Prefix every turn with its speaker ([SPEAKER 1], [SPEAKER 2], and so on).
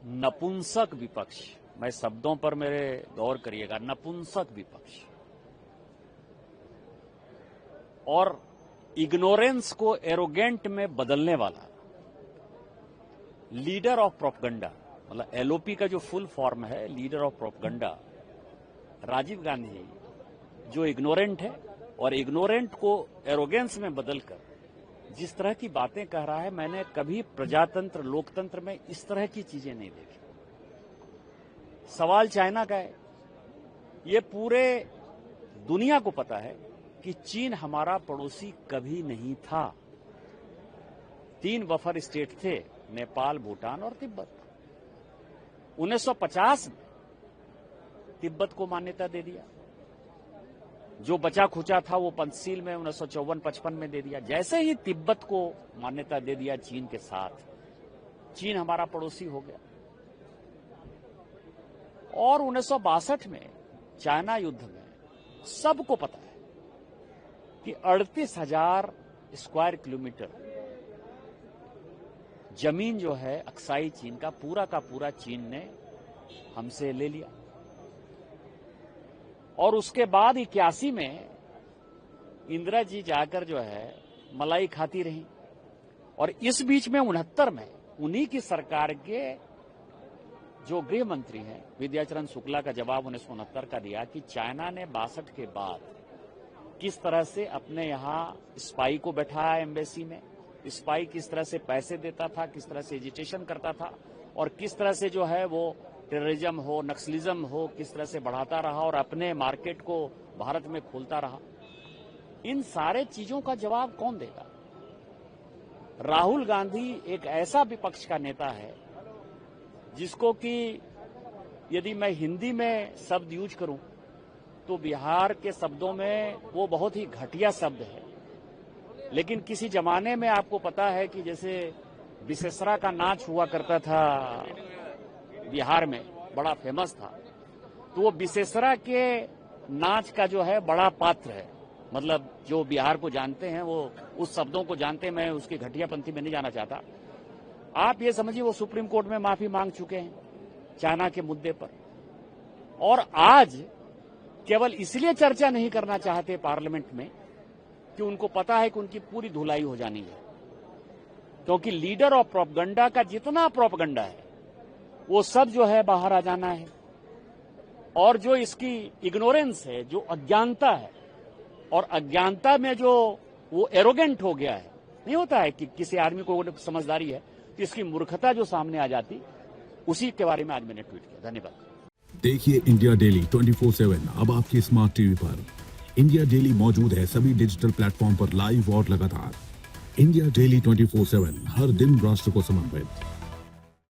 [SPEAKER 1] नपुंसक विपक्ष, मैं शब्दों पर मेरे गौर करिएगा, नपुंसक विपक्ष और इग्नोरेंस को एरोगेंट में बदलने वाला लीडर ऑफ प्रोपगंडा, मतलब एलओपी का जो फुल फॉर्म है leader of propaganda, Rajiv Gandhi जो इग्नोरेंट है और इग्नोरेंट को एरोगेंस में बदलकर जिस तरह की बातें कह रहा है, मैंने कभी प्रजातंत्र लोकतंत्र में इस तरह की चीजें नहीं देखी। सवाल चाइना का है, ये पूरे दुनिया को पता है कि चीन हमारा पड़ोसी कभी नहीं था। 3 बफर स्टेट थे, नेपाल, भूटान और तिब्बत। 1950 में तिब्बत को मान्यता दे दिया, जो बचा खुचा था वो पंचशील में 1954-55 में दे दिया। जैसे ही तिब्बत को मान्यता दे दिया चीन के साथ, चीन हमारा पड़ोसी हो गया। और 1962 में चाइना युद्ध में सबको पता है कि 38,000 स्क्वायर किलोमीटर जमीन जो है अक्साई चीन का पूरा चीन ने हमसे ले लिया। और उसके बाद 81 में इंदिरा जी जाकर जो है मलाई खाती रही। और इस बीच में 69 में उन्हीं की सरकार के जो गृह मंत्री हैं विद्याचरण शुक्ला का जवाब 1969 का दिया कि चाइना ने 62 के बाद किस तरह से अपने यहां स्पाई को बैठाया एम्बेसी में, स्पाई किस तरह से पैसे देता था, किस तरह से एजिटेशन करता था और किस तरह से जो है वो टेररिज्म हो, नक्सलिज्म हो, किस तरह से बढ़ाता रहा और अपने मार्केट को भारत में खोलता रहा। इन सारे चीजों का जवाब कौन देगा? राहुल गांधी एक ऐसा विपक्ष का नेता है जिसको कि यदि मैं हिंदी में शब्द यूज करूं तो बिहार के शब्दों में वो बहुत ही घटिया शब्द है। लेकिन किसी जमाने में आपको पता है कि जैसे विशेषरा का नाच हुआ करता था बिहार में, बड़ा फेमस था, तो वो विशेषरा के नाच का जो है बड़ा पात्र है। मतलब जो बिहार को जानते हैं वो उस शब्दों को जानते हैं, मैं उसकी घटियापंथी में नहीं जाना चाहता। आप ये समझिए वो सुप्रीम कोर्ट में माफी मांग चुके हैं चाइना के मुद्दे पर, और आज केवल इसलिए चर्चा नहीं करना चाहते पार्लियामेंट में कि उनको पता है कि उनकी पूरी धुलाई हो जानी है, क्योंकि लीडर ऑफ प्रोपगंडा का जितना प्रोपगंडा है वो सब जो है बाहर आ जाना है। और जो इसकी इग्नोरेंस है, जो अज्ञानता है, और अज्ञानता में जो वो एरोगेंट हो गया है, नहीं होता है कि किसी आदमी को समझदारी है तो इसकी मूर्खता जो सामने आ जाती, उसी के बारे में आज मैंने ट्वीट किया। धन्यवाद।
[SPEAKER 2] देखिए इंडिया डेली 24/7 अब आपके स्मार्ट टीवी पर। इंडिया डेली मौजूद है सभी डिजिटल प्लेटफॉर्म पर लाइव और लगातार। इंडिया डेली 24/7 हर दिन राष्ट्र को समर्पित।